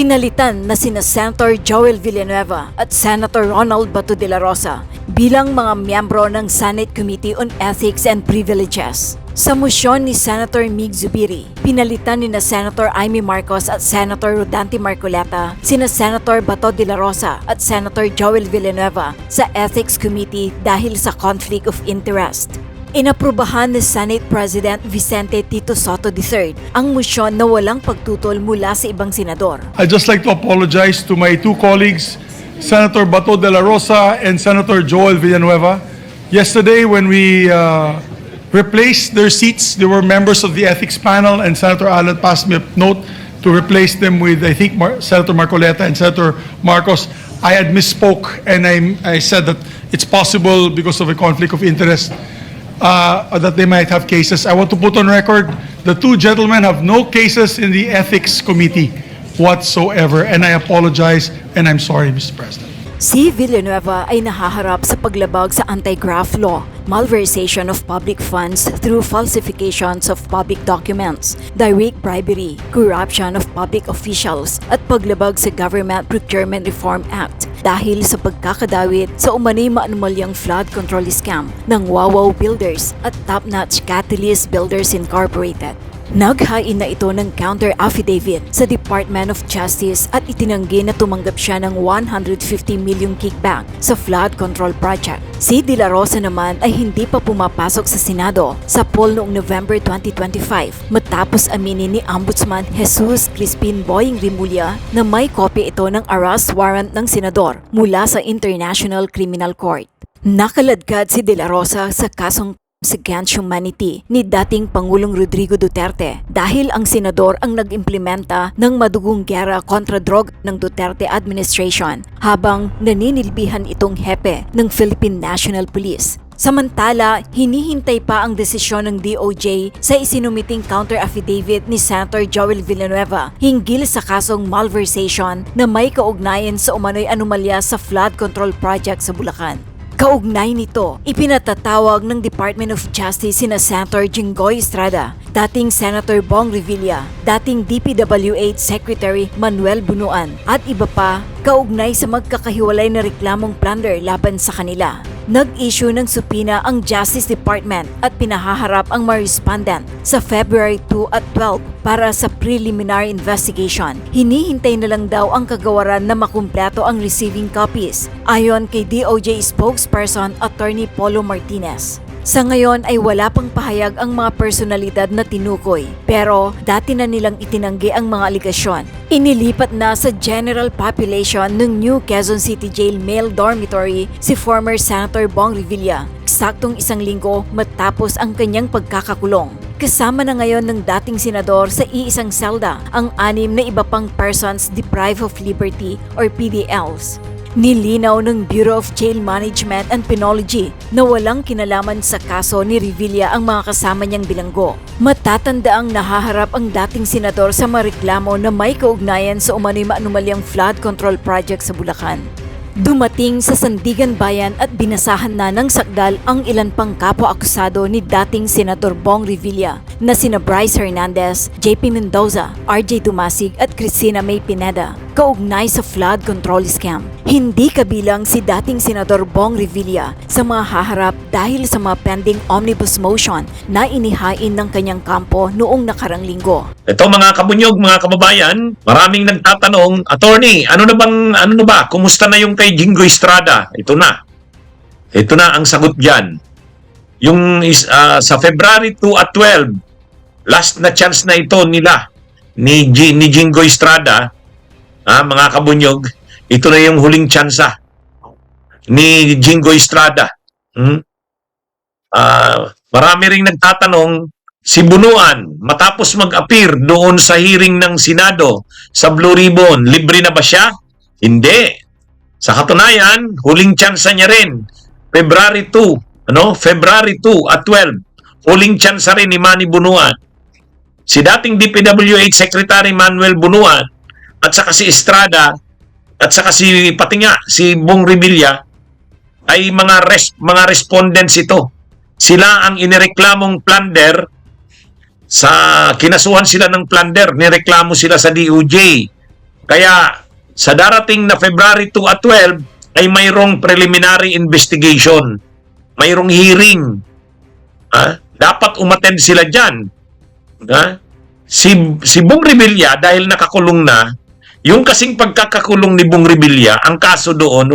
Pinalitan na sina Senator Joel Villanueva at Senator Ronald Bato de la Rosa bilang mga miyembro ng Senate Committee on Ethics and Privileges. Sa mosyon ni Senator Mig Zubiri, pinalitan ni na Senator Amy Marcos at Senator Rodante Marcoleta sina Senator Bato de la Rosa at Senator Joel Villanueva sa Ethics Committee dahil sa conflict of interest. Inaprubahan ni Senate President Vicente Tito Soto III ang mosyon na walang pagtutol mula sa ibang senador. I'd just like to apologize to my two colleagues, Senator Bato de la Rosa and Senator Joel Villanueva. Yesterday, when we replaced their seats, they were members of the ethics panel, and Senator Alan passed me a note to replace them with, I think, Senator Marcoleta and Senator Marcos. I had misspoke, and I said that it's possible because of a conflict of interest that they might have cases. I want to put on record the two gentlemen have no cases in the Ethics Committee whatsoever, and I apologize and I'm sorry, Mr. President. Si Villanueva ay nahaharap sa paglabag sa anti-graft law, malversation of public funds through falsifications of public documents, direct bribery, corruption of public officials, at paglabag sa Government Procurement Reform Act dahil sa pagkakadawit sa umano'y maanumalyang flood control scam ng Wawaw Builders at Top-Notch Catalyst Builders Incorporated. Naghain na ito ng counter-affidavit sa Department of Justice at itinanggi na tumanggap siya ng 150 milyong kickback sa flood control project. Si De La Rosa naman ay hindi pa pumapasok sa Senado sa poll noong November 2025 matapos aminin ni Ombudsman Jesus Crispin Boying Rimulya na may kopya ito ng arrest warrant ng senador mula sa International Criminal Court. Nakaladkad si De La Rosa sa kasong against humanity ni dating Pangulong Rodrigo Duterte dahil ang senador ang nag-implementa ng madugong gera kontra drog ng Duterte administration habang naninilbihan itong hepe ng Philippine National Police. Samantala, hinihintay pa ang desisyon ng DOJ sa isinumiting counter-affidavit ni Senator Joel Villanueva hinggil sa kasong malversation na may kaugnayan sa umano'y anomalya sa flood control project sa Bulacan. Kaugnay nito, ipinatatawag ng Department of Justice sina Senator Jinggoy Estrada, dating Senator Bong Revilla, dating DPWH Secretary Manuel Bunuan at iba pa kaugnay sa magkakahiwalay na reklamong plunder laban sa kanila. Nag-issue ng subpoena ang Justice Department at pinahaharap ang mga respondent sa February 2 at 12 para sa preliminary investigation. Hinihintay na lang daw ang kagawaran na makumpleto ang receiving copies, ayon kay DOJ spokesperson Attorney Polo Martinez. Sa ngayon ay wala pang pahayag ang mga personalidad na tinukoy, pero dati na nilang itinanggi ang mga aligasyon. Inilipat na sa general population ng New Quezon City Jail Male Dormitory si former Senator Bong Revilla, eksaktong isang linggo matapos ang kanyang pagkakakulong. Kasama na ngayon ng dating senador sa iisang selda ang 6 na iba pang persons deprived of liberty or PDLs. Nilinaw ng Bureau of Jail Management and Penology na walang kinalaman sa kaso ni Revilla ang mga kasama niyang bilanggo. Matatandaang nahaharap ang dating senador sa mga reklamo na may kaugnayan sa umano'y maanumalyang flood control project sa Bulacan. Dumating sa Sandigan Bayan at binasahan na ng sakdal ang ilan pang kapwa-akusado ni dating Senador Bong Revilla na sina Bryce Hernandez, JP Mendoza, RJ Dumasig at Cristina May Pineda, kaugnay sa flood control scam. Hindi kabilang si dating Senador Bong Revilla sa mga haharap dahil sa mga pending omnibus motion na inihain ng kanyang kampo noong nakarang linggo. Ito mga kabunyog, mga kababayan, maraming nagtatanong, Attorney, ano na ba? Kumusta na yung kay Jinggoy Estrada? Ito na. Ito na ang sagot diyan. Yung sa February 2 at 12, last na chance na ito nila ni Jinggoy Estrada, mga kabunyog, ito na yung huling tsansa ni Jinggoy Estrada. Marami ring nagtatanong, si Bunuan, matapos mag-appear doon sa hearing ng Senado sa Blue Ribbon, libre na ba siya? Hindi. Sa katunayan, huling tsansa niya rin. February 2 at 12, huling tsansa rin ni Manny Bunuan. Si dating DPWH Secretary Manuel Bunuan at saka si Estrada at saka si Bong Revilla ay mga respondents ito. Sila ang inireklamong plunder kinasuhan sila ng plunder, nireklamo sila sa DOJ. Kaya sa darating na February 2 at 12 ay mayroong preliminary investigation. Mayroong hearing. Dapat umattend sila dyan. Si Bong Revilla, dahil nakakulong na, yung kasing pagkakakulong ni Bong Revilla, ang kaso doon,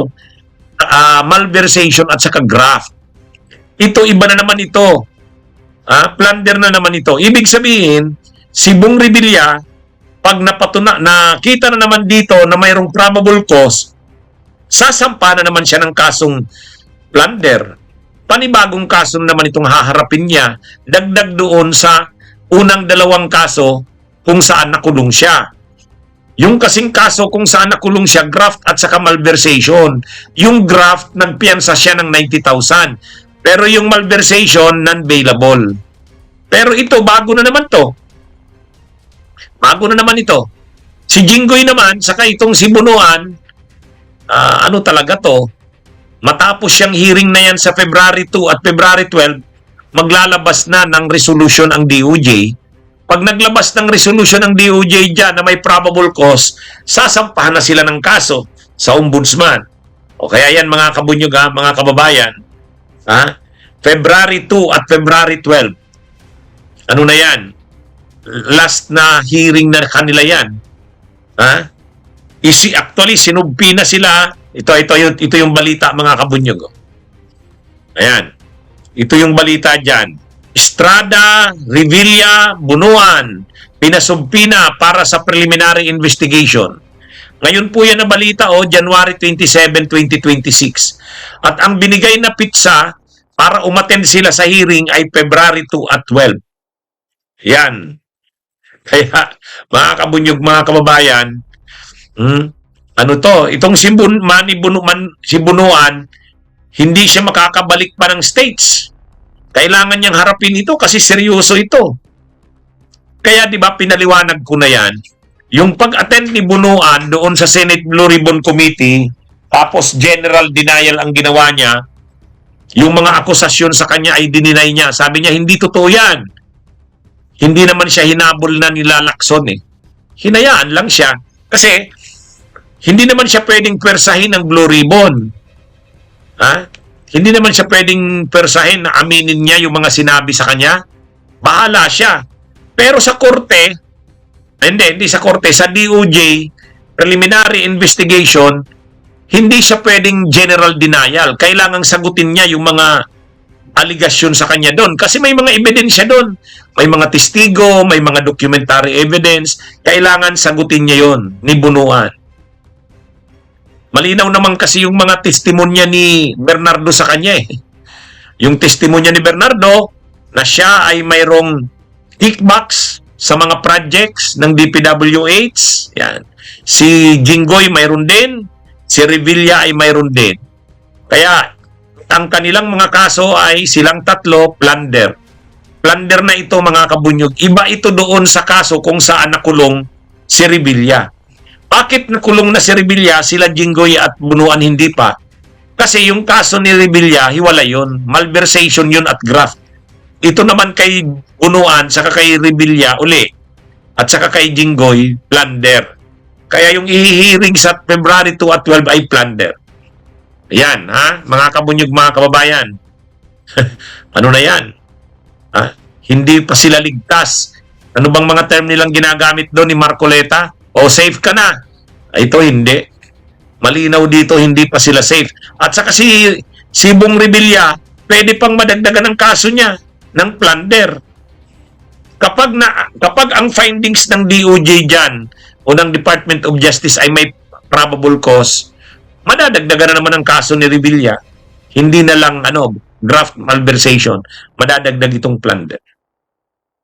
malversation at saka graft. Ito, iba na naman ito. Plunder na naman ito. Ibig sabihin, si Bong Revilla, pag nakita na naman dito na mayroong probable cause, sasampa na naman siya ng kasong plunder. Panibagong kaso naman itong haharapin niya, dagdag doon sa unang dalawang kaso kung saan nakulong siya. Yung kasing kaso kung saan nakulong siya, graft at saka malversation. Yung graft, nagpiyansa siya ng 90,000. Pero yung malversation, non-bailable. Pero ito, bago na naman to. Bago na naman ito. Si Jinggoy naman, saka itong si Bunuan, ano talaga to? Matapos siyang hearing na yan sa February 2 at February 12, maglalabas na ng resolution ang DOJ. Pag naglabas ng resolution ng DOJ dyan na may probable cause, sasampahan na sila ng kaso sa ombudsman. O kaya yan mga kabunyog, mga kababayan. February 2 at February 12. Ano na yan? Last na hearing na kanila yan. Actually, sinubpi na sila. Ito yung balita, mga kabunyog. Ayan. Ito yung balita dyan. Estrada, Revilla, Bunuan, pinasubpi na para sa preliminary investigation. Ngayon po yan na balita, January 27, 2026. At ang binigay na pitsa para umattend sila sa hearing ay February 2 at 12. Yan. Kaya, mga kabunyog, mga kababayan, ano to? Itong si Bunuan, hindi siya makakabalik pa ng States. Kailangan niyang harapin ito kasi seryoso ito. Kaya di ba pinaliwanag ko na yan, yung pag-attend ni Bunuan doon sa Senate Blue Ribbon Committee, tapos general denial ang ginawa niya, yung mga akusasyon sa kanya ay dininay niya. Sabi niya, hindi totoo yan. Hindi naman siya hinabol na nila Lacson eh. Hinayaan lang siya. Kasi, hindi naman siya pwedeng persahin ng Blue Ribbon. Hindi naman siya pwedeng persahin na aminin niya yung mga sinabi sa kanya. Bahala siya. Pero sa korte, hindi sa korte, sa DOJ, preliminary investigation, hindi siya pwedeng general denial. Kailangang sagutin niya yung mga aligasyon sa kanya doon. Kasi may mga ebidensya doon. May mga testigo, may mga documentary evidence. Kailangan sagutin niya yon ni Bunuan. Malinaw naman kasi yung mga testimonya ni Bernardo sa kanya eh. Yung testimonya ni Bernardo na siya ay mayroong kickbacks sa mga projects ng DPWH. Yan. Si Jinggoy mayroon din. Si Revilla ay mayroon din. Kaya ang kanilang mga kaso ay silang tatlo plunder. Plunder na ito mga kabunyog. Iba ito doon sa kaso kung saan nakulong si Revilla. Bakit nakulong na si Revilla, sila Jinggoy at Bunuan hindi pa? Kasi yung kaso ni Revilla, hiwalay yun. Malversation yun at graft. Ito naman kay Bunuan, saka kay Revilla, uli. At saka kay Jinggoy, plunder. Kaya yung ihihiring sa February 2 at 12 ay plunder. Ayan, mga kabunyog, mga kababayan. Ano na yan? Hindi pa sila ligtas. Ano bang mga term nilang ginagamit doon ni Marcoleta? O safe ka na. Ito hindi. Malinaw dito, hindi pa sila safe. At saka si Bong Revilla, pwede pang madagdagan ng kaso niya ng plunder. Kapag ang findings ng DOJ dyan o ng Department of Justice ay may probable cause, madadagdagan na naman ang kaso ni Revilla. Hindi na lang graft malversation. Madadagdag itong plunder.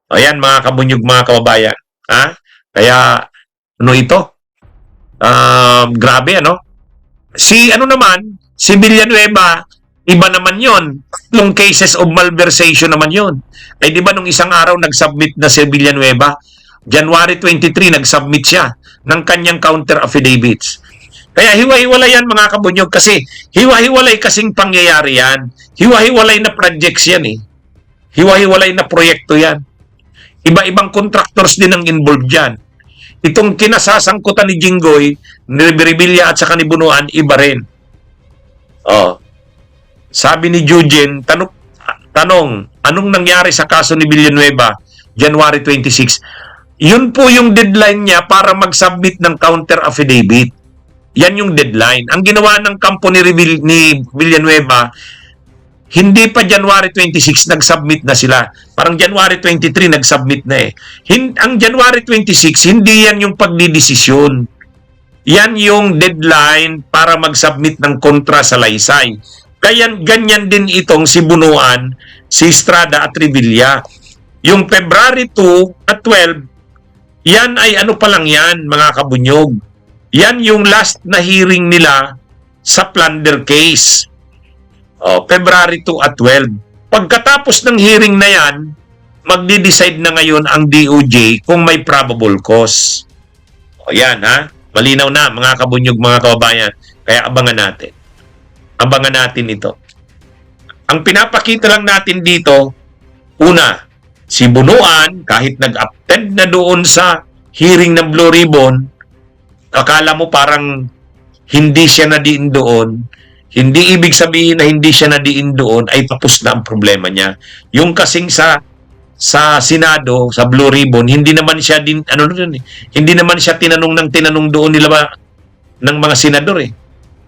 Ayan mga kabunyog, mga kababayan. Kaya ito? Grabe, Si Villanueva, iba naman yon. Tatlong cases of malversation naman yon. Ay di ba nung isang araw nag-submit na si Villanueva? January 23, nag-submit siya ng kanyang counter affidavits. Kaya hiwa-hiwalay yan mga kabunyog kasi hiwa-hiwalay kasing pangyayari yan. Hiwa-hiwalay na projects yan eh. Hiwa-hiwalay na proyekto yan. Iba-ibang contractors din ang involved dyan. Itong kinasasangkutan ni Jinggoy, ni Revilla at saka ni Bunuan, iba rin. Oh. Sabi ni Eugene, tanong, anong nangyari sa kaso ni Villanueva, January 26? Yun po yung deadline niya para mag-submit ng counter affidavit. Yan yung deadline. Ang ginawa ng kampo ni Villanueva, hindi pa January 26 nag-submit na sila. Parang January 23 nag-submit na eh. Ang January 26, hindi yan yung pagdidesisyon. Yan yung deadline para mag-submit ng kontra sa laysay. Kaya ganyan din itong si Bunuan, si Estrada at Revilla. Yung February 2 at 12, yan ay ano pa lang yan, mga kabunyog. Yan yung last na hearing nila sa plunder case. February 2 at 12. Pagkatapos ng hearing na yan, magdi-decide na ngayon ang DOJ kung may probable cause. Yan ha. Malinaw na mga kabunyog, mga kababayan. Kaya abangan natin. Abangan natin ito. Ang pinapakita lang natin dito, una, si Bunuan, kahit nag-attend na doon sa hearing ng Blue Ribbon, akala mo parang hindi siya nadiin doon. Hindi ibig sabihin na hindi siya nadiin doon ay tapos na ang problema niya. Yung kasing sa Senado, sa Blue Ribbon, hindi naman siya hindi naman siya tinanong doon nila ng mga senador eh.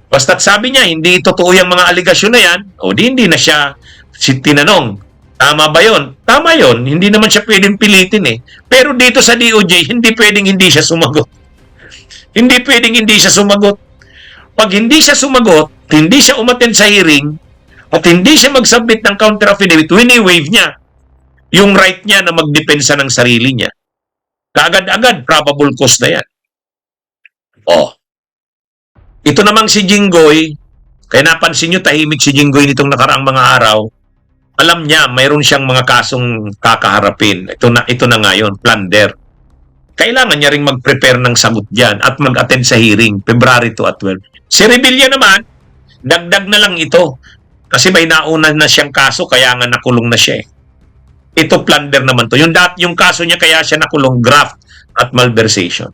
Basta't sabi niya, hindi totoo yung mga aligasyon na yan, o hindi na siya tinanong. Tama ba yon? Tama yon. Hindi naman siya pwedeng pilitin eh. Pero dito sa DOJ, hindi pwedeng hindi siya sumagot. Hindi pwedeng hindi siya sumagot. Pag hindi siya sumagot, hindi siya umattend sa hearing, at hindi siya mag-submit ng counter affidavit, wini-waive niya yung right niya na magdepensa ng sarili niya. Kaagad-agad, probable cause na yan. Ito namang si Jinggoy, kaya napansin nyo, tahimik si Jinggoy nitong nakaraang mga araw, alam niya, mayroon siyang mga kasong kakaharapin. Ito na ngayon, plunder. Kailangan niya ring mag-prepare ng sagot dyan at mag-attend sa hearing, February 2 at 12. Si Revilla naman, dagdag na lang ito. Kasi may nauna na siyang kaso, kaya nga nakulong na siya eh. Ito plunder naman to. Yung kaso niya kaya siya nakulong, graft at malversation.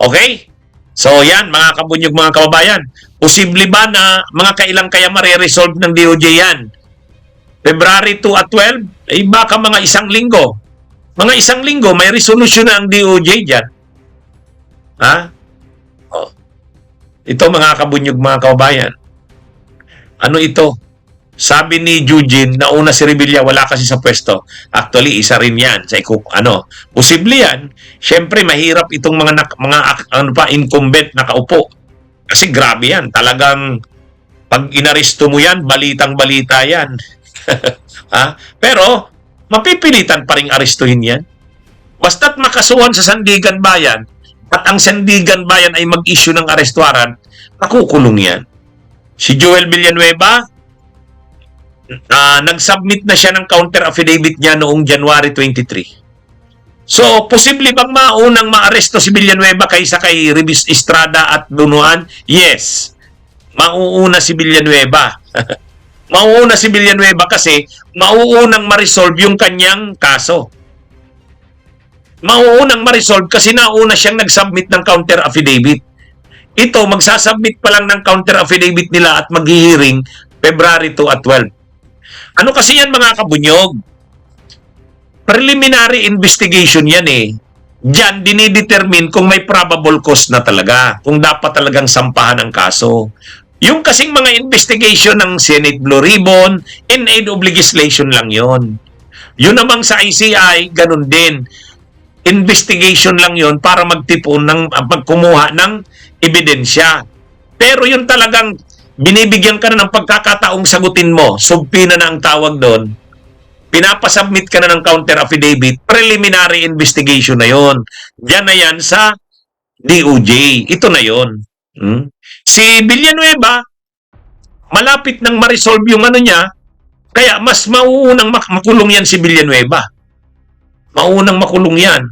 Okay? So yan, mga kabunyog, mga kababayan. Posible ba na mga kailang kaya mare-resolve ng DOJ yan? February 2 at 12? Eh baka mga isang linggo. Mga isang linggo, may resolution na ang DOJ dyan. Ha? Ito mga kabunyog, mga kababayan. Ano ito? Sabi ni Eugene, nauna si Revilla, wala kasi sa pwesto. Actually, isa rin yan. Posible yan. Siyempre, mahirap itong mga incumbent nakaupo. Kasi grabe yan. Talagang, pag inaresto mo yan, balitang-balita yan. Ha? Pero, mapipilitan pa rin arestuhin yan. Basta't makasuhan sa Sandigan Bayan, at ang Sandigan Bayan ay mag-issue ng arrest warrant, makukulong yan. Si Joel Villanueva, nag-submit na siya ng counter affidavit niya noong January 23. So, posible bang maunang maaresto si Villanueva kaysa kay Estrada at Bunuan? Yes. Mauuna si Villanueva. Mauuna si Villanueva kasi mauunang ma-resolve yung kanyang kaso. Mauunang ma-resolve kasi nauna siyang nag-submit ng counter affidavit. Ito, magsasubmit pa lang ng counter affidavit nila at mag-hearing February 2 at 12. Ano kasi yan mga kabunyog? Preliminary investigation yan eh. Diyan, dinidetermine kung may probable cause na talaga. Kung dapat talagang sampahan ang kaso. Yung kasing mga investigation ng Senate Blue Ribbon, in aid of legislation lang yon. Yun namang sa ICI, ganun din. Investigation lang yon para magtipon magkumuha ng ebidensya. Pero yun talagang binibigyan ka na ng pagkakataong sagutin mo, subpina na ang tawag doon, pinapasubmit ka na ng counter affidavit, preliminary investigation na yon. Diyan na yan sa DOJ. Ito na yon. Si Villanueva, malapit nang ma-resolve yung ano niya, kaya mas mauunang makulong yan si Villanueva. Mauunang makulong yan.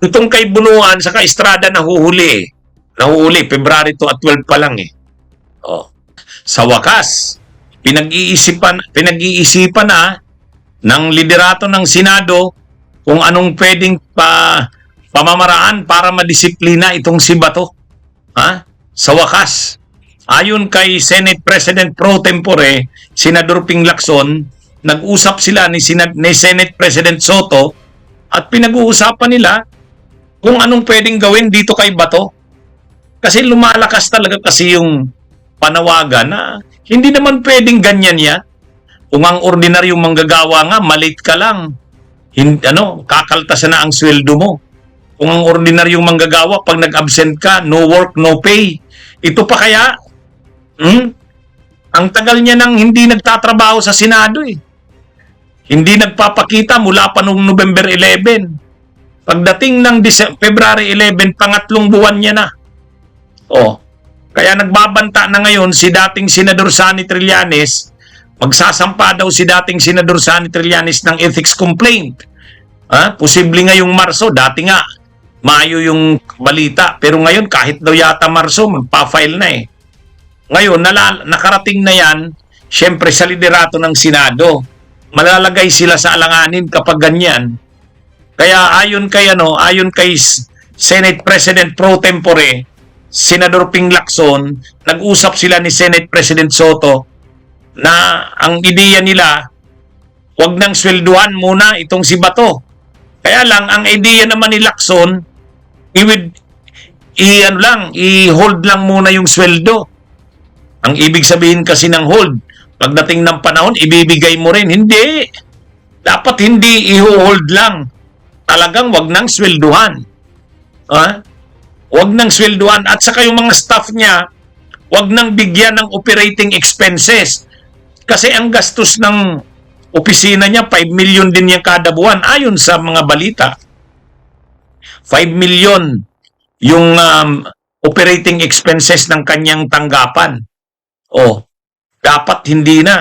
Itong kay Bunuan sa Estrada nahuhuli eh. Nahuhuli, February 2 at 12 pa lang eh. Sa wakas, pinag-iisipan na ng liderato ng Senado kung anong pwedeng pamamaraan para madisiplina itong si Bato. Ha? Sa wakas, ayon kay Senate President Pro Tempore, Senador Ping Lacson, nag-usap sila ni Senate President Soto at pinag-uusapan nila kung anong pwedeng gawin dito kay Bato. Kasi lumalakas talaga kasi yung panawagan na hindi naman pwedeng ganyan yan. Kung ang ordinaryong manggagawa nga, malit ka lang, kakaltasan na ang sweldo mo. Kung ang ordinaryong manggagawa, pag nag-absent ka, no work, no pay. Ito pa kaya, ang tagal niya nang hindi nagtatrabaho sa Senado eh. Hindi nagpapakita mula pa noong November 11. Pagdating ng February 11, pangatlong buwan niya na. Kaya nagbabanta na ngayon si dating Senador Sani Trillanes, magsasampa daw si dating Senador Sani Trillanes ng ethics complaint. Posible ngayong Marso, dati nga Mayo yung balita, pero ngayon kahit daw yata Marso, magpa-file na eh. Ngayon, nakarating na yan, syempre sa liderato ng Senado. Malalagay sila sa alanganin kapag ganyan. Kaya ayon kay Senate President Pro Tempore, Senador Ping Lacson, nag-usap sila ni Senate President Soto na ang ideya nila, wag nang swelduhan muna itong si Bato. Kaya lang, ang ideya naman ni Lacson, i-hold lang muna yung sweldo. Ang ibig sabihin kasi ng hold, pagdating ng panahon, ibibigay mo rin. Hindi. Dapat hindi i-hold lang. Talagang wag nang swelduhan. Wag nang swelduhan. At saka yung mga staff niya, wag nang bigyan ng operating expenses. Kasi ang gastos ng opisina niya, 5 million din yung kada buwan. Ayon sa mga balita. 5 million yung operating expenses ng kanyang tanggapan. Dapat hindi na.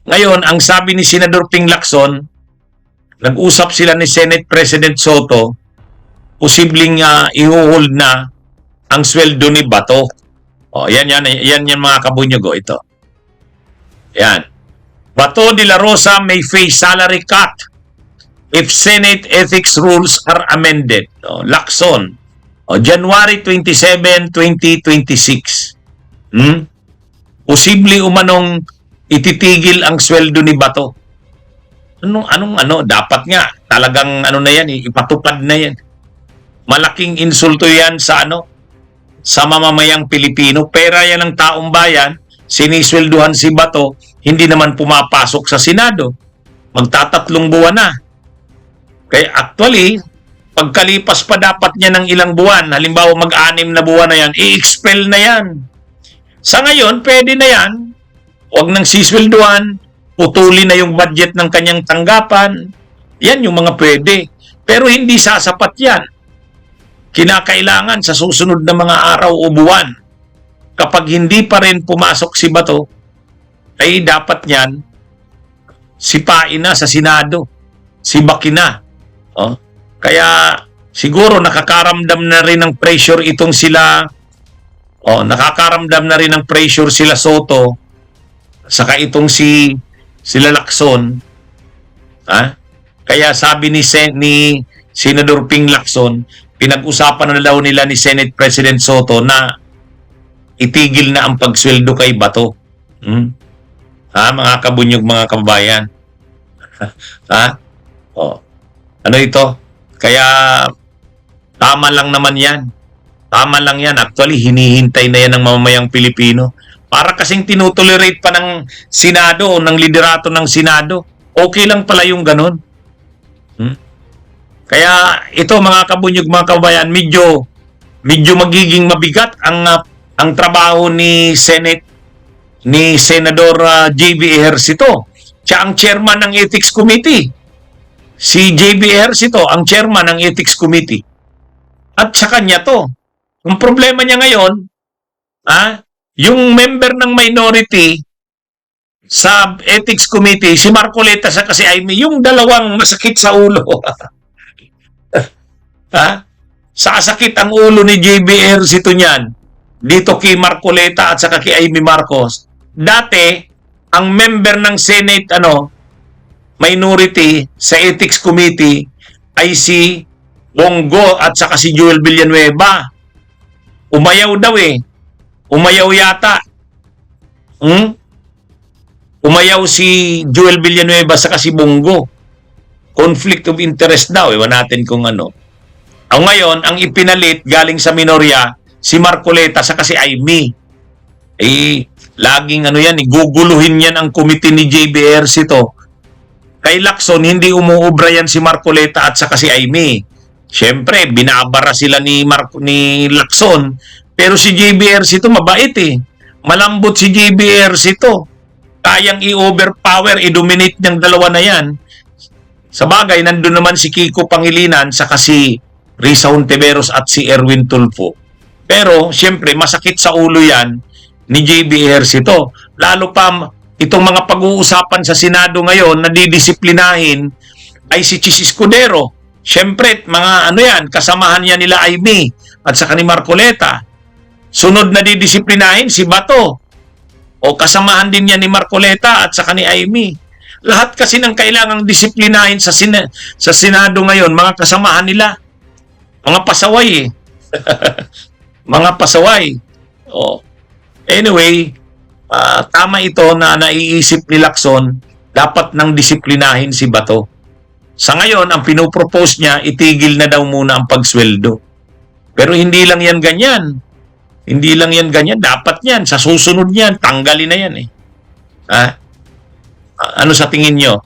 Ngayon, ang sabi ni Senador Ping Lacson, nag-usap sila ni Senate President Soto, posibleng i-hold na ang sweldo ni Bato. Yan mga kabunyogo, ito. Yan. Bato de la Rosa may face salary cut if Senate ethics rules are amended. Lacson. January 27, 2026. Posible umanong ititigil ang sweldo ni Bato. Dapat nga, talagang na yan, ipatupad na yan. Malaking insulto yan sa sa mamamayang Pilipino. Pera yan ng taong bayan, siniswelduhan si Bato, hindi naman pumapasok sa Senado. Magtatatlong buwan na. Kaya actually, pagkalipas pa dapat niya ng ilang buwan, halimbawa mag-6 na buwan na yan, i-expel na yan. Sa ngayon, pwede na yan. Huwag nang siswelduhan, putulin na yung budget ng kanyang tanggapan. Yan yung mga pwede. Pero hindi sasapat yan. Kinakailangan sa susunod na mga araw o buwan, kapag hindi pa rin pumasok si Bato, ay dapat yan, sipain na sa Senado. Sibakin na. Kaya siguro nakakaramdam na rin ng pressure itong sila, nakakaramdam na rin ng pressure sila Soto, saka itong sila Lacson. Kaya sabi ni Senador Ping Lacson, pinag-usapan na daw nila ni Senate President Soto na itigil na ang pagsweldo kay Bato. Mga kabunyog, mga kababayan. Ano ito? Kaya tama lang naman yan. Tama lang yan. Actually, hinihintay na yan ng mamamayang Pilipino. Para kasing tinutolerate pa ng Senado o ng liderato ng Senado. Okay lang pala yung ganun. Kaya ito mga kabunyog, mga kabayan, medyo magiging mabigat ang trabaho ni Senador JB Ejercito. Siya ang chairman ng Ethics Committee. Si JB Ejercito ang chairman ng Ethics Committee. At sa kanya to. Ang problema niya ngayon, yung member ng minority sa Ethics Committee, si Marcoleta sa kasi Aimee, yung dalawang masakit sa ulo. Sasakit ang ulo ni JB Ejercito niyan. Dito kay Marcoleta at saka kay Aimee Marcos. Dati, ang member ng Senate minority sa Ethics Committee ay si Bongo at saka si Joel Villanueva. Umayaw daw eh. Umayaw yata. Umayaw si Joel Villanueva saka si Bongo. Conflict of interest daw. Ewan natin kung ano. Ngayon, ang ipinalit galing sa minorya, si Marcoleta saka si Aimee. Laging guguluhin yan ang committee ni JBRC to. Kay Lacson, hindi umuubra yan si Marcoleta at saka si Aimee. Siyempre, binabara sila ni Lacson. Pero si JBRC to mabait eh. Malambot si JBRC to. Kayang i-overpower, i-dominate niyang dalawa na yan. Sa bagay, nandun naman si Kiko Pangilinan saka si Risa Hontiveros at si Erwin Tulfo. Pero, siyempre, masakit sa ulo yan ni JBRC to. Lalo pa, itong mga pag-uusapan sa Senado ngayon na didisiplinahin ay si Chis Escudero. Siyempre, mga kasamahan niya nila Aimee at saka ni Marcoleta. Sunod na didisiplinahin si Bato. O kasamahan din niya ni Marcoleta at saka ni Aimee. Lahat kasi ng kailangang disiplinahin sa Senado ngayon, mga kasamahan nila. Mga pasaway eh. Mga pasaway. Anyway, tama ito na naiisip ni Lacson, dapat nang disiplinahin si Bato. Sa ngayon, ang pinopropose niya, itigil na daw muna ang pagsweldo. Pero hindi lang yan ganyan. Hindi lang yan ganyan. Dapat yan. Sa susunod yan, tanggalin na yan eh. Ano sa tingin nyo?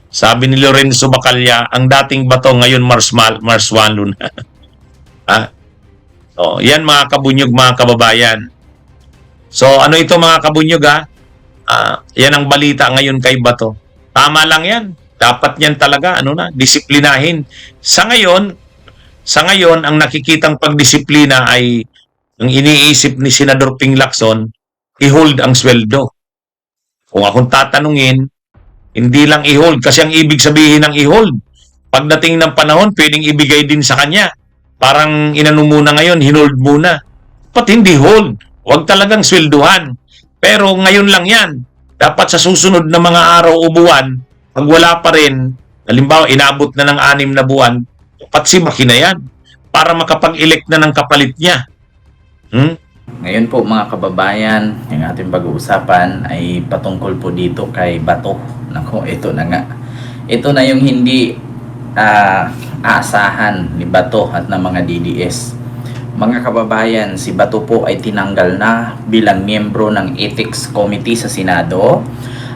Sabi ni Lorenzo Bacalla, ang dating Bato ngayon Marswalo na. Yan mga kabunyog, mga kababayan. So ano ito mga kabunyog yan ang balita ngayon kay Bato. Tama lang yan. Dapat yan talaga disiplinahin. Sa ngayon ang nakikitang pagdisiplina ay ang iniisip ni Senador Ping Lacson, i-hold ang sweldo. Kung akong tatanungin, hindi lang i-hold kasi ang ibig sabihin ng i-hold, pagdating ng panahon, pwedeng ibigay din sa kanya. Parang inano muna ngayon, hinold muna. Dapat hindi hold. Huwag talagang swelduhan. Pero ngayon lang yan. Dapat sa susunod na mga araw o buwan, pag wala pa rin, halimbawa inabot na ng 6 na buwan, dapat si makina yan para makapag-elect na ng kapalit niya. Ngayon po mga kababayan, yung ating pag-uusapan ay patungkol po dito kay Bato. Nako, ito na nga. Ito na yung hindi aasahan ni Bato at ng mga DDS. Mga kababayan, si Bato po ay tinanggal na bilang miyembro ng Ethics Committee sa Senado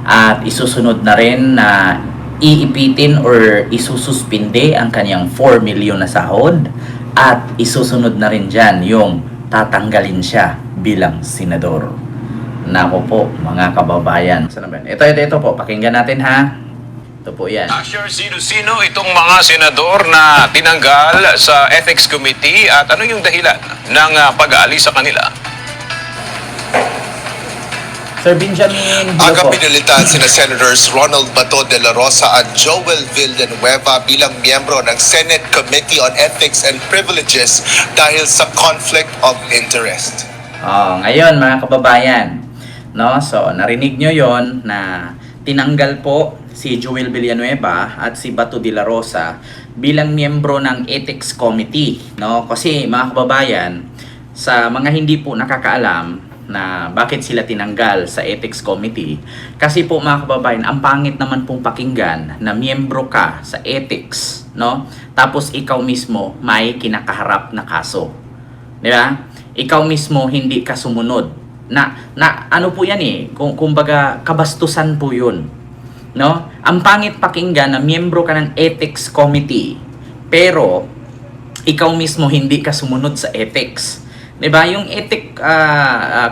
at isusunod na rin na iipitin or isususpinde ang kanyang 4 milyon na sahod at isusunod na rin dyan yung tatanggalin siya bilang senador. Nako po mga kababayan. Ito po, pakinggan natin ha. Ito po yan. Sure, sino-sino itong mga senador na tinanggal sa Ethics Committee at ano yung dahilan ng pag-aalis sa kanila? Sir Benjamin, hello Aga po. pinalitan sina Senators Ronald Bato de la Rosa at Joel Villanueva bilang miyembro ng Senate Committee on Ethics and Privileges dahil sa conflict of interest. Ngayon mga kababayan, no? So narinig nyo yon na tinanggal po si Joel Villanueva at si Bato de la Rosa bilang miyembro ng Ethics Committee, no? Kasi mga kababayan, sa mga hindi po nakakaalam na bakit sila tinanggal sa Ethics Committee, kasi po mga kababayan, ang pangit naman pong pakinggan na miyembro ka sa ethics, no? Tapos ikaw mismo may kinakaharap na kaso. Di ba? Ikaw mismo hindi ka sumunod. Na ano po yan eh, kumbaga kabastusan po yun. No? Ang pangit pakinggan na miyembro ka ng Ethics Committee, pero ikaw mismo hindi ka sumunod sa ethics. 'Di ba? Yung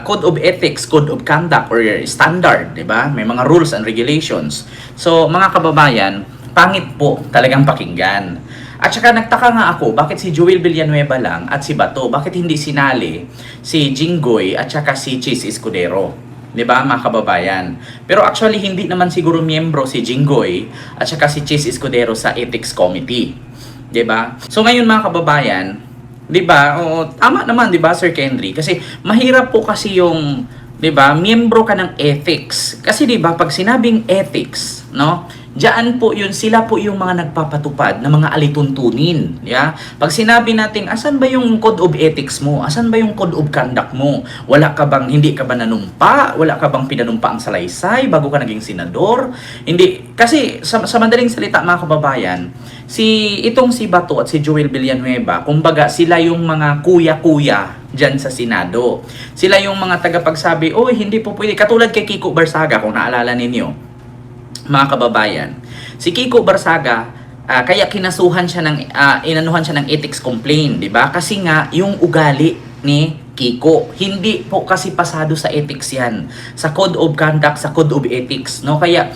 Code of Ethics, Code of Conduct or standard, 'di ba? May mga rules and regulations. So, mga kababayan, pangit po talagang pakinggan. At saka nagtaka nga ako, bakit si Joel Villanueva lang at si Bato, bakit hindi sinali si Jinggoy at saka si Chis Escudero? 'Di ba, mga kababayan? Pero actually hindi naman siguro miyembro si Jinggoy at saka si Chis Escudero sa Ethics Committee. 'Di ba? So ngayon mga kababayan, 'di ba? Tama naman 'di ba Sir Kendry? Kasi mahirap po kasi yung 'Di ba? Miyembro ka ng ethics. Kasi 'di ba, pag sinabing ethics, no? Diyan po yun, sila po yung mga nagpapatupad ng mga alituntunin. Yeah? Pag sinabi natin, asan ba yung code of ethics mo? Asan ba yung code of conduct mo? Wala ka bang, hindi ka ba nanumpa? Wala ka bang pinanumpa ang salaysay bago ka naging senador? Hindi. Kasi sa madaling salita mga kababayan, si Bato at si Joel Villanueva, kumbaga sila yung mga kuya-kuya dyan sa Senado. Sila yung mga tagapagsabi, oy, hindi po pwede. Katulad kay Kiko Barsaga, kung naalala ninyo, mga kababayan. Si Kiko Barsaga, kaya kinasuhan siya ng inanuhan siya ng ethics complaint, 'di ba? Kasi nga yung ugali ni Kiko, hindi po kasi pasado sa ethics 'yan. Sa code of conduct, sa code of ethics, no? Kaya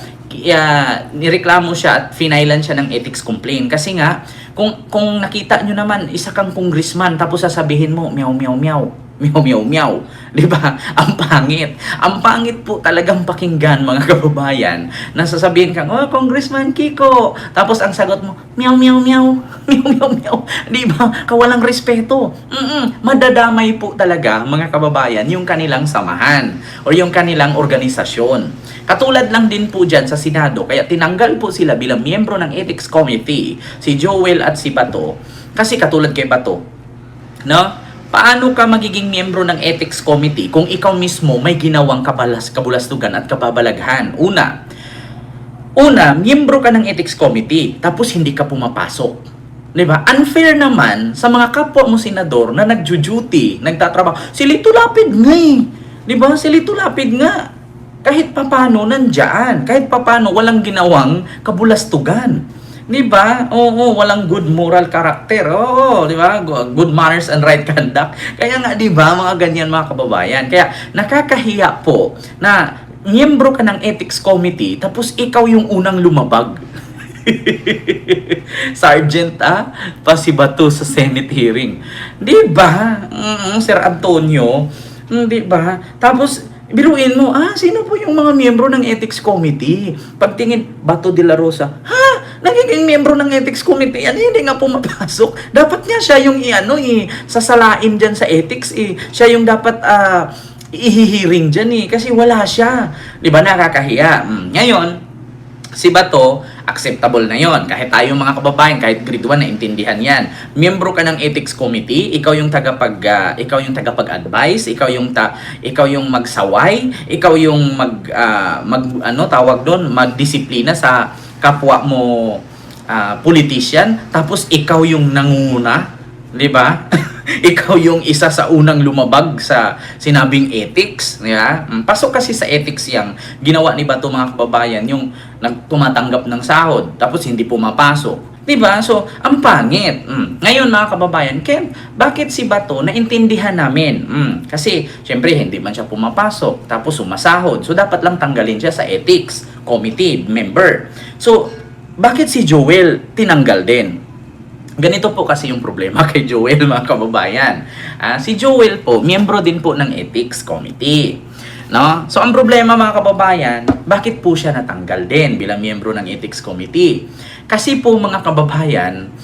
nireklamo siya at finailan siya ng ethics complaint kasi nga kung nakita nyo naman isa kang congressman tapos sasabihin mo meow meow meow meow meow meow, 'di ba? Ang pangit po talagang pakinggan mga kababayan na sasabihin kang, "Oh, Congressman Kiko." Tapos ang sagot mo, meow meow meow meow meow meow, 'di ba? Kawalang respeto. Madadamay po talaga mga kababayan yung kanilang samahan o yung kanilang organisasyon. Katulad lang din po dyan sa Senado, kaya tinanggal po sila bilang miyembro ng Ethics Committee, si Joel at si Bato. Kasi katulad kay Bato, no? Paano ka magiging miyembro ng Ethics Committee kung ikaw mismo may ginawang kabulastugan at kababalaghan? Una, miyembro ka ng Ethics Committee, tapos hindi ka pumapasok. 'Di ba? Unfair naman sa mga kapwa mo senador na nagjo-duty, nagtatrabaho. Si Lito Lapid nga eh. 'Di ba? Si Lito Lapid nga. Kahit papano nandiyan, kahit papano walang ginawang kabulastugan. 'Di ba? Oo, walang good moral character. Oo, 'di ba? Good manners and right conduct. Kaya nga 'di ba, mga ganyan mga kababayan. Kaya nakakahiya po na miyembro ka ng Ethics Committee tapos ikaw yung unang lumabag. Sergeant pa si Bato sa Senate hearing. 'Di ba? Sir Antonio, 'di ba? Tapos biruin mo, sino po yung mga miyembro ng Ethics Committee? Pagtingin, Bato de la Rosa, nagiging miyembro ng Ethics Committee, hindi nga pumapasok. Dapat nga siya yung sasalain dyan sa ethics, siya yung dapat ihihiring dyan kasi wala siya. Di ba, nakakahiya? Ngayon, si Bato, acceptable na yon. Kahit tayong mga kababayan, kahit grade 1, naintindihan yan. Miyembro ka ng Ethics Committee, ikaw yung tagapag-advise, ikaw yung magsaway, ikaw yung magdisiplina sa kapwa mo politician, tapos ikaw yung nanguna, 'di ba? Ikaw yung isa sa unang lumabag sa sinabing ethics, yeah? Pasok kasi sa ethics yang ginawa ni Bato mga kababayan, yung tumatanggap ng sahod tapos hindi pumapasok. 'Di ba? So, ang pangit. Ngayon mga kababayan, bakit si Bato naintindihan namin? Kasi syempre hindi man siya pumapasok tapos sumasahod. So dapat lang tanggalin siya sa ethics committee member. So, bakit si Joel tinanggal din? Ganito po kasi yung problema kay Joel mga kababayan. Si Joel po, miyembro din po ng Ethics Committee. No? So ang problema mga kababayan, bakit po siya natanggal din bilang miyembro ng Ethics Committee? Kasi po mga kababayan,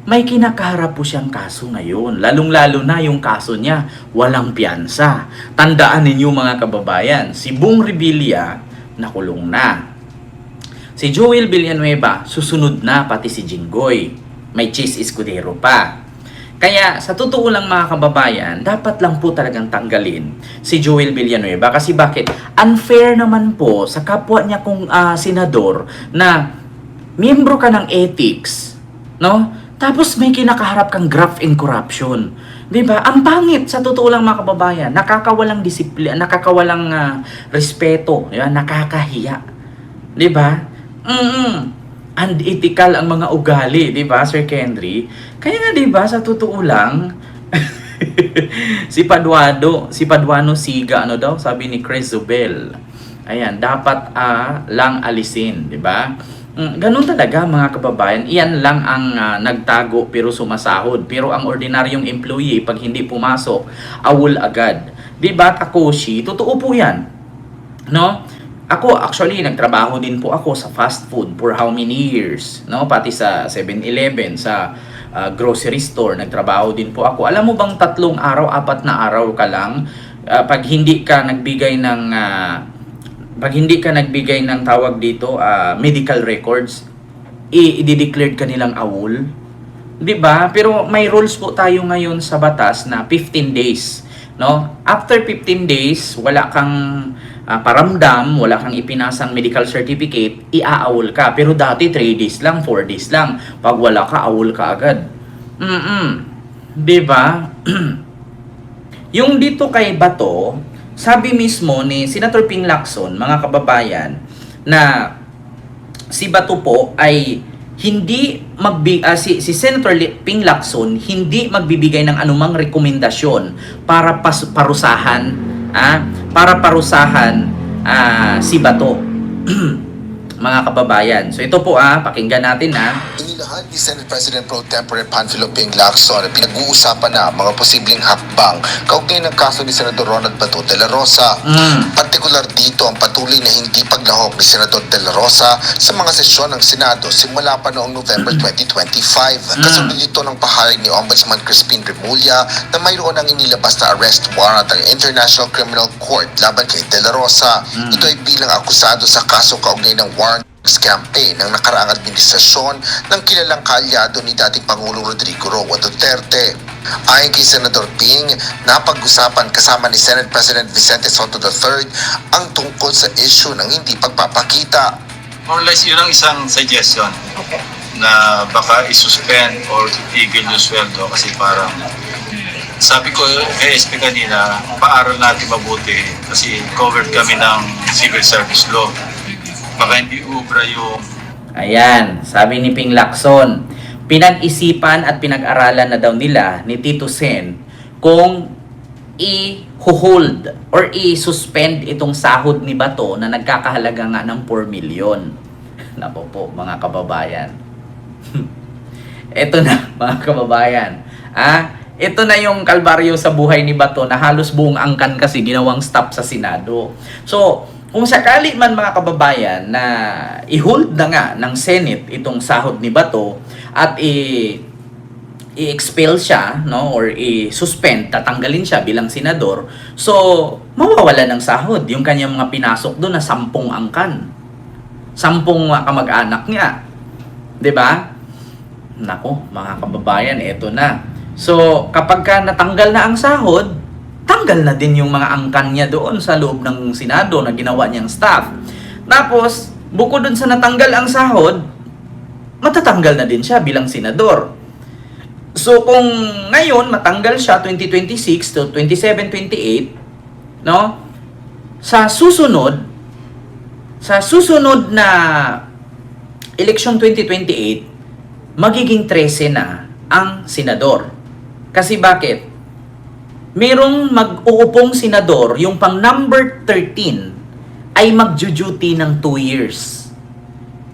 may kinakaharap po siyang kaso ngayon. Lalong-lalo na yung kaso niya, walang piyansa. Tandaan ninyo mga kababayan, si Bong Revilla nakulong na. Si Joel Villanueva, susunod na pati si Jinggoy. May Chis Escudero pa. Kaya sa totoo lang mga kababayan, dapat lang po talagang tanggalin si Joel Villanueva. Kasi bakit? Unfair naman po sa kapwa niya kung senador na miyembro ka ng ethics, no? Tapos may kinakaharap kang graft and corruption. 'Di ba? Ang pangit sa totoo lang mga kababayan, nakakawalang disiplina, nakakawalang respeto, 'di ba? Nakakahiya. 'Di ba? Unethical ang mga ugali, 'di ba, Sir Kendry? Kaya nga 'di ba, sa totoo lang si Paduano Siga, sabi ni Chris Zubel. Ayan, dapat lang alisin, 'di ba? Ganun talaga mga kababayan, iyan lang ang nagtago pero sumasahod. Pero ang ordinaryong employee, pag hindi pumasok, awol agad. Diba, Takoshi? Totoo po yan. No? Ako, actually, nagtrabaho din po ako sa fast food for how many years? No? Pati sa 7-Eleven, sa grocery store, nagtrabaho din po ako. Alam mo bang 3 araw, 4 na araw ka lang pag hindi ka nagbigay ng tawag dito medical records, i-declared ka nilang awol. 'Di ba? Pero may rules po tayo ngayon sa batas na 15 days, no? After 15 days, wala kang paramdam, wala kang ipinasang medical certificate, iaawol ka. Pero dati 3 days lang, 4 days lang. Pag wala ka, awol ka agad. 'Di ba? Yung dito kay Bato, sabi mismo ni Senator Ping Lacson, mga kababayan, na si Bato po ay hindi si Senator Ping Lacson hindi magbibigay ng anumang rekomendasyon para parusahan si Bato. Mga kababayan. So ito po pakinggan natin Inilahan ni Senate President Pro Tempore Panfilo Ping Lacson na pinag-uusapan na mga posibleng hakbang kaugnay ng kaso ni Senador Ronald Bato de la Rosa. Partikular dito ang patuloy na hindi paglahok ni Senador de la Rosa sa mga sesyon ng Senado simula pa noong November 2025. Kasunod ito ng pahayag ni Ombudsman Crispin Remulla na mayroon ang inilabas na arrest warrant ang International Criminal Court laban kay de la Rosa. Ito ay bilang akusado sa kaso kaugnay ng warrant campaign ng nakaraang administrasyon ng kilalang kaalyado ni dating Pangulong Rodrigo Roa Duterte. Ayon kay Senador Ping, napag-usapan kasama ni Senate President Vicente Soto III ang tungkol sa issue ng hindi pagpapakita. More or less, yun ang isang suggestion na baka isuspend or itigil yung sweldo kasi parang sabi ko kay SP kanina, paaral natin mabuti kasi covered kami ng civil service law. Baka hindi ubra yung... Ayan, sabi ni Ping Lacson, pinag-isipan at pinag-aralan na daw nila ni Tito Sen kung i-hold or i-suspend itong sahod ni Bato na nagkakahalaga nga ng 4 million. Napo po, mga kababayan. Ito na, mga kababayan. Ito na yung kalbaryo sa buhay ni Bato na halos buong angkan kasi ginawang stop sa Senado. So, kung sakali man mga kababayan na i-hold na nga ng Senate itong sahod ni Bato at i-expel siya, no, or i-suspend, tatanggalin siya bilang senador, so mawawala ng sahod yung kanyang mga pinasok doon na 10 angkan. 10 kamag-anak niya. 'Di ba? Nako, mga kababayan, eto na. So, kapag ka natanggal na ang sahod, tanggal na din yung mga angkan niya doon sa loob ng Senado na ginawa niyang staff. Tapos, bukod dun sa natanggal ang sahod, matatanggal na din siya bilang senador. So, kung ngayon matanggal siya 2026 to 27-28, no? Sa susunod na election 2028, magiging 13 na ang senador. Kasi bakit? Merong mag-uupong senador, yung pang number 13 ay mag-duty ng 2 years.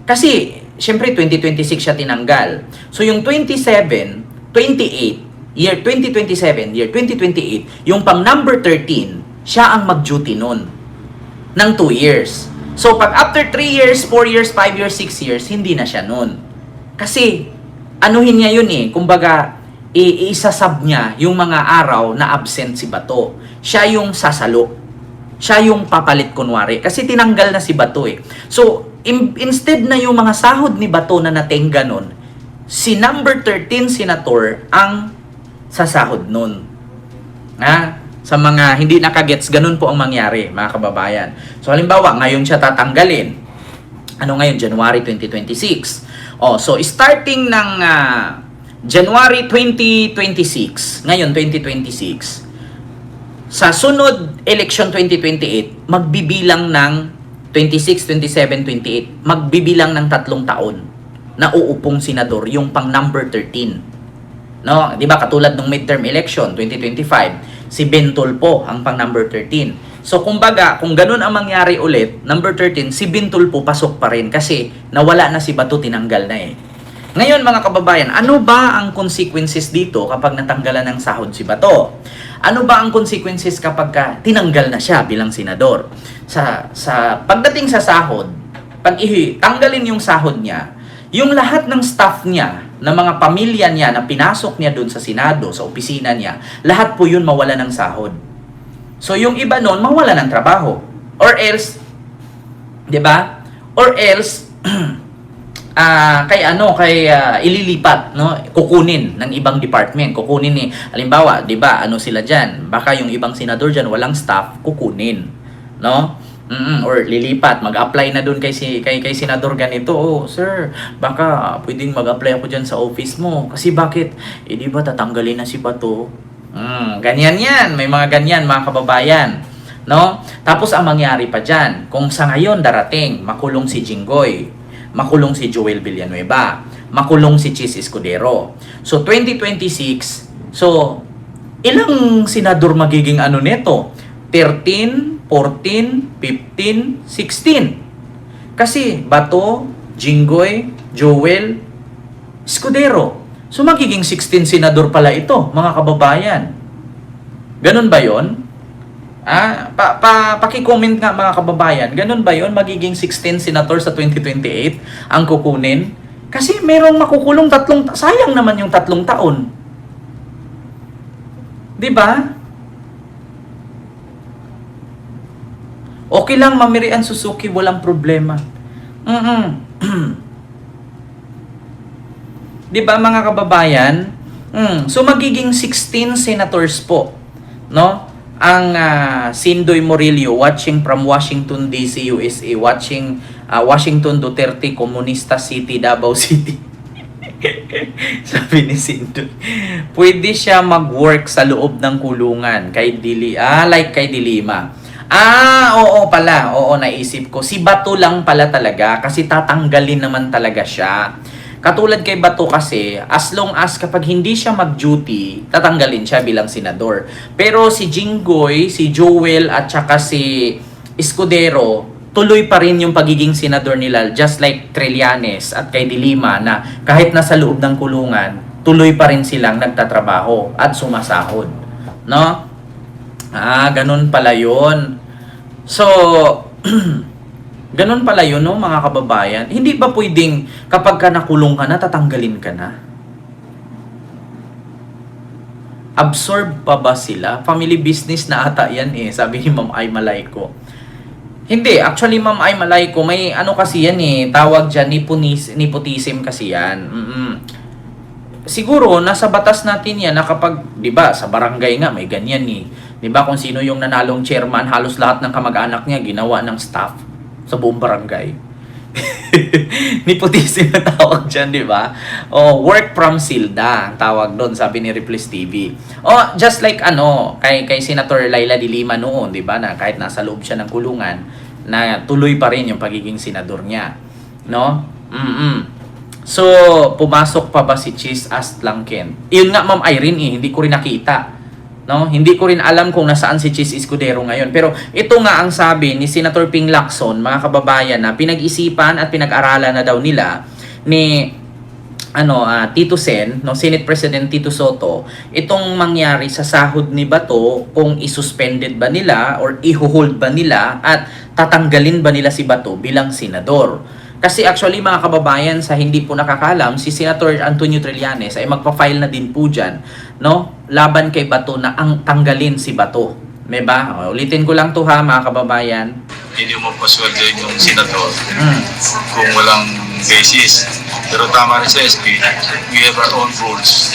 Kasi, syempre 2026 siya tinanggal. So yung 2027, year 2028, yung pang number 13, siya ang mag-duty nun ng 2 years. So pag after 3 years, 4 years, 5 years, 6 years, hindi na siya nun. Kasi, anuhin niya yun kumbaga, isasab niya yung mga araw na absent si Bato. Siya yung sasalo. Siya yung papalit kunwari. Kasi tinanggal na si Bato So, instead na yung mga sahod ni Bato na natenga nun, si number 13 senator ang sasahod nun. Sa mga hindi nakagets, ganun po ang mangyari, mga kababayan. So, halimbawa, ngayon siya tatanggalin. Ano ngayon? January 2026. So, starting ng January 2026, ngayon 2026, sa sunod election 2028, magbibilang ng 26, 27, 28, magbibilang ng 3 taon na uupong senador, yung pang number 13. No, 'di ba katulad ng midterm election 2025, si Ben Tulfo ang pang number 13. So kumbaga, kung ganun ang mangyari ulit, number 13, si Ben Tulfo pasok pa rin kasi nawala na si Bato, tinanggal na Ngayon mga kababayan, ano ba ang consequences dito kapag natanggalan ng sahod si Bato? Ano ba ang consequences kapag tinanggal na siya bilang senador? Sa pagdating sa sahod, pag tanggalin yung sahod niya, yung lahat ng staff niya, na mga pamilya niya na pinasok niya doon sa Senado, sa opisina niya, lahat po yun mawala ng sahod. So yung iba nun, mawala ng trabaho. Or else, di ba? Or else, ililipat, no? Kukunin ng ibang department. Kukunin ni, halimbawa, di ba, ano sila dyan? Baka yung ibang senador dyan, walang staff, kukunin. No? Or lilipat, mag-apply na dun kay senador ganito. Oh, sir, baka pwedeng mag-apply ako dyan sa office mo. Kasi bakit? Di ba tatanggalin na si Bato? Ganyan yan. May mga ganyan, mga kababayan. No? Tapos ang mangyari pa dyan, kung sa ngayon darating, makulong si Jinggoy, makulong si Joel Villanueva, makulong si Chis Escudero. So 2026, so ilang senador magiging ano neto? 13, 14, 15, 16. Kasi Bato, Jinggoy, Joel, Escudero. So magiging 16 senador pala ito, mga kababayan. Ganun ba 'yon? Paki-comment nga mga kababayan. Ganun ba 'yon? Magiging 16 senator sa 2028 ang kukunin? Kasi merong makukulong sayang naman yung 3 taon. 'Di ba? Okay lang, Mamirian Suzuki, walang problema. Di ba mga kababayan? So magiging 16 senators po, no? Ang Sindoy Morillo watching from Washington DC, USA, watching Washington Duterte Comunista City, Davao City. Sabi ni Sindoy, pwede siya mag-work sa loob ng kulungan kay Dilima. Oo pala. Oo, naisip ko. Si Bato lang pala talaga kasi tatanggalin naman talaga siya. Katulad kay Bato kasi, as long as kapag hindi siya mag-duty, tatanggalin siya bilang senador. Pero si Jinggoy, si Joel at saka si Escudero, tuloy pa rin yung pagiging senador nila, just like Trillanes at kay Dilima na kahit nasa loob ng kulungan, tuloy pa rin silang nagtatrabaho at sumasahod. No? Ganun pala yun. So, ganun pala yun, no, mga kababayan. Hindi ba pwedeng kapag ka nakulong ka na, tatanggalin ka na? Absorb pa ba sila? Family business na ata yan sabi ni Ma'am Ay Malayco. Hindi, actually Ma'am Ay Malayco, may ano kasi yan tawag dyan, nepotism kasi yan. Siguro, nasa batas natin yan na kapag, di ba, sa barangay nga, may ganyan Di ba, kung sino yung nanalong chairman, halos lahat ng kamag-anak niya ginawa ng staff sa buong barangay. Nepotism na tawag dyan, di ba? Work from Silda, ang tawag doon, sabi ni Ripley's TV. Just like kay Senator Laila de Lima noon, di ba, na kahit nasa loob siya ng kulungan, na tuloy pa rin yung pagiging senador niya. No? So, pumasok pa ba si Chis Astlangken? Yun nga, Ma'am Irene, hindi ko rin nakita. No? Hindi ko rin alam kung nasaan si Chis Escudero ngayon. Pero ito nga ang sabi ni Senator Ping Lacson, mga kababayan, na pinag-isipan at pinag-aralan na daw nila ni Tito Sen, no, Senate President Tito Soto, itong mangyari sa sahod ni Bato, kung isuspended ba nila or i-hold ba nila at tatanggalin ba nila si Bato bilang senador. Kasi actually mga kababayan, sa hindi po nakakalam, si Senator Antonio Trillanes ay magpa-file na din po dyan, no, laban kay Bato na ang tanggalin si Bato. Diba? Ulitin ko lang to ha mga kababayan. Hindi mo pasweldo yung senador kung walang basis. Pero tama rin sa SP, we have our own rules.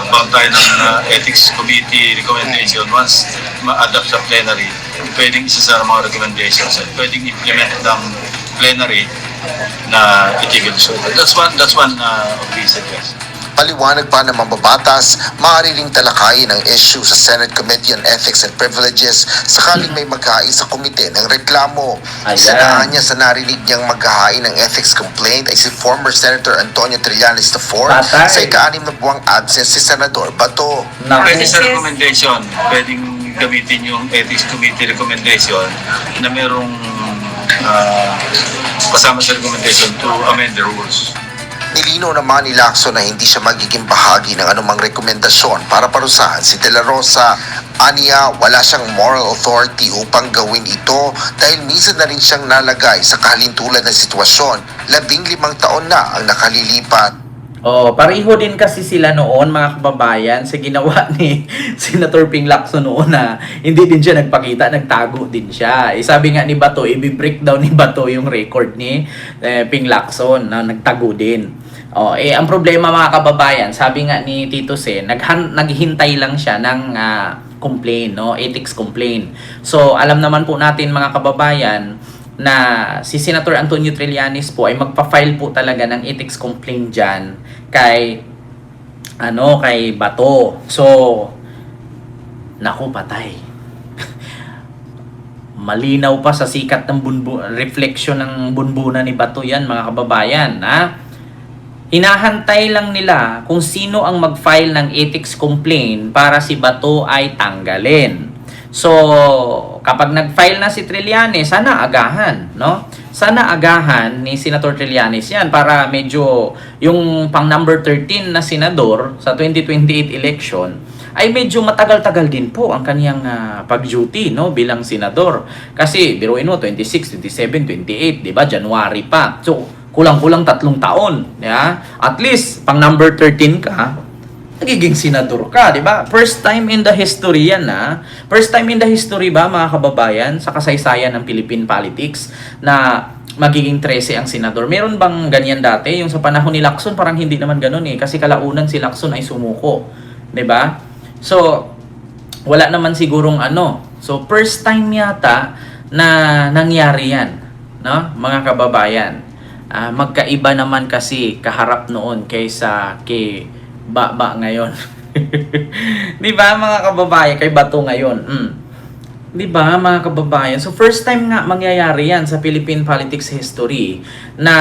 Bound tayo ng Ethics Committee recommendation. Once ma-adapt sa plenary, pwedeng isa sa mga recommendations at pwedeng implement ng plenary na itigil. So that's one of these suggestions. Paliwanag pa ng mambabatas, maaari ring talakayin ang issue sa Senate Committee on Ethics and Privileges sakaling may maghain sa komite ng reklamo. Isa niya sa narinig niyang maghahain ng ethics complaint ay si former Senator Antonio Trillanes IV sa ika-6 na buwang absence si Senador Bato. Pwede sa recommendation, pwedeng gamitin yung Ethics Committee recommendation na merong kasama sa recommendation to amend the rules. Nilinaw naman ni Lacson na hindi siya magiging bahagi ng anumang rekomendasyon para parusahan si De La Rosa. Aniya, wala siyang moral authority upang gawin ito dahil minsan na rin siyang nalagay sa kahalintulad ng sitwasyon. 15 taon na ang nakalilipat. Oh, pareho din kasi sila noon mga kababayan sa ginawa ni Senator Ping Lacson noon na hindi din siya nagpakita, nagtago din siya. Sabi nga ni Bato, i-break daw ni Bato yung record ni Ping Lacson na nagtago din. Oh, ang problema mga kababayan, sabi nga ni Tito Sen, naghintay lang siya ng complaint, no? Ethics complaint. So, alam naman po natin mga kababayan na si Senator Antonio Trillanes po ay magpa-file po talaga ng ethics complaint dyan kay Bato. So, naku, patay. Malinaw pa sa sikat ng reflection ng bunbuna ni Bato yan mga kababayan, ha? Hinahantay lang nila kung sino ang mag-file ng ethics complaint para si Bato ay tanggalin. So, kapag nag-file na si Trillanes, sana agahan, no? Sana agahan ni Senator Trillanes yan para medyo yung pang number 13 na senador sa 2028 election ay medyo matagal-tagal din po ang kaniyang pag-duty, no, bilang senador. Kasi biruin mo 26, 27, 28, 'di ba? January pa. So, kulang-kulang 3 taon, yeah? At least pang number 13 ka, nagiging senador ka, di ba? First time in the history yan, ha? First time in the history ba, mga kababayan, sa kasaysayan ng Philippine politics na magiging 13 ang senador. Meron bang ganyan dati? Yung sa panahon ni Lacson, parang hindi naman ganun eh. Kasi kalaunan si Lacson ay sumuko. Di ba? So, wala naman sigurong ano. So, first time yata na nangyari yan, no? Mga kababayan. Magkaiba naman kasi kaharap noon kaysa kay Baba ngayon. Di ba mga kababayan? Kay Bato ngayon. Di ba mga kababayan? So first time nga mangyayari yan sa Philippine politics history na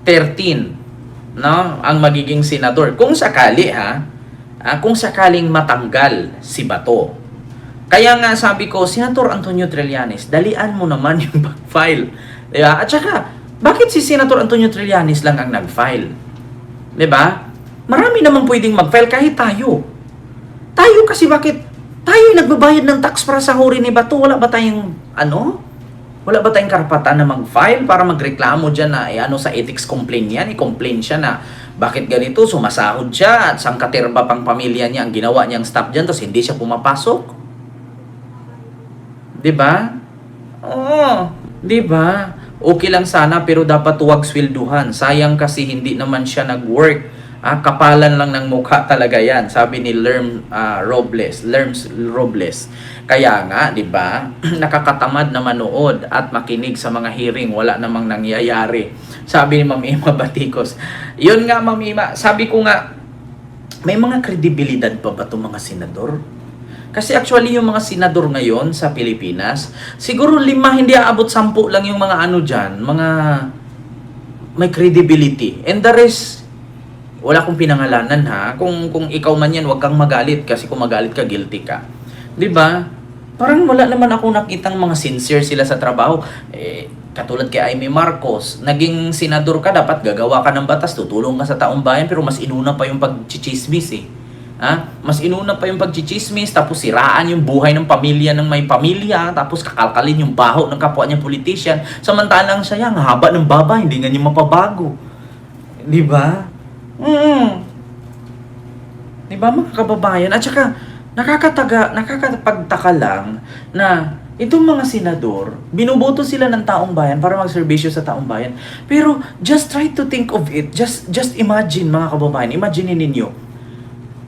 13, no, ang magiging senador. Kung sakali kung sakaling matanggal si Bato. Kaya nga sabi ko, Senator Antonio Trillanes, dalian mo naman yung pag-file. Di ba? At saka, bakit si Senator Antonio Trillanes lang ang nag-file? Di ba? Marami naman pwedeng mag-file kahit tayo. Tayo kasi bakit? Tayo yung nagbabayad ng tax para sa huri ni Bato. Wala ba tayong, wala ba tayong karapatan na mag-file para magreklamo dyan na, sa ethics complaint yan? I-complain siya na, bakit ganito? Sumasahod siya at sangkaterba pang pamilya niya ang ginawa niyang staff dyan tapos hindi siya pumapasok. Diba? Oo. Diba? Okay lang sana pero dapat huwag swelduhan. Sayang kasi hindi naman siya nag-work. Kapalan lang ng mukha talaga yan, sabi ni Lerms Robles. Kaya nga, di ba, nakakatamad na manood at makinig sa mga hearing, wala namang nangyayari. Sabi ni Ma'am Ima Baticos. Yun nga, Ma'am Ima, sabi ko nga, may mga kredibilidad pa ba itong mga senador? Kasi actually yung mga senador ngayon sa Pilipinas, siguro 5, hindi aabot 10 lang yung mga dyan, mga may credibility. And the rest, wala kong pinangalanan Kung ikaw man yan, huwag kang magalit kasi kung magalit ka, guilty ka. 'Di ba? Parang wala naman ako nakitang mga sincere sila sa trabaho. Katulad kay Amy Marcos, naging senador ka, dapat gagawa ka ng batas, tutulong ka sa taong bayan, pero mas inuna pa yung pagchichismis Mas inuna pa yung pagchichismis, tapos siraan yung buhay ng pamilya ng may pamilya, tapos kakalkalin yung baho ng kapwa niya politician. Samantalang siya, ang haba ng baba, hindi nga niya mapabago. 'Di ba? Diba mga kababayan? At saka, nakakapagtaka lang na itong mga senador, binuboto sila ng taong bayan para magserbisyo sa taong bayan. Pero, just try to think of it. Just imagine mga kababayan. Imagine ninyo.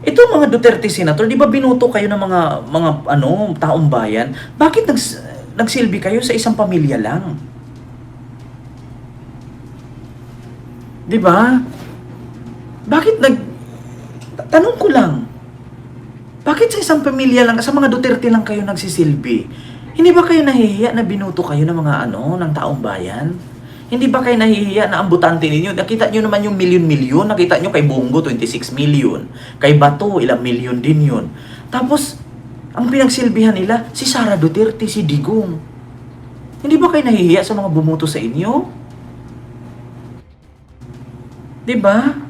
Itong mga Duterte senator, di ba binuto kayo ng mga taong bayan? Bakit nagsilbi kayo sa isang pamilya lang? Di ba? Bakit tanong ko lang, bakit sa isang pamilya lang, sa mga Duterte lang kayo nagsisilbi? Hindi ba kayo nahihiya na binuto kayo ng mga ng taong bayan? Hindi ba kayo nahihiya na ang butante ninyo? Nakita nyo naman yung milyon-milyon, nakita nyo kay Bongo 26 million, kay Bato ilang milyon din yun. Tapos, ang pinagsilbihan nila, si Sara Duterte, si Digong. Hindi ba kayo nahihiya sa mga bumuto sa inyo? Di ba?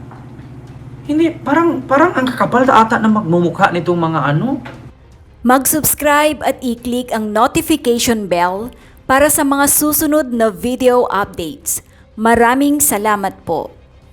Hindi, parang ang kakapal ata na magmumukha nitong mga Mag-subscribe at i-click ang notification bell para sa mga susunod na video updates. Maraming salamat po.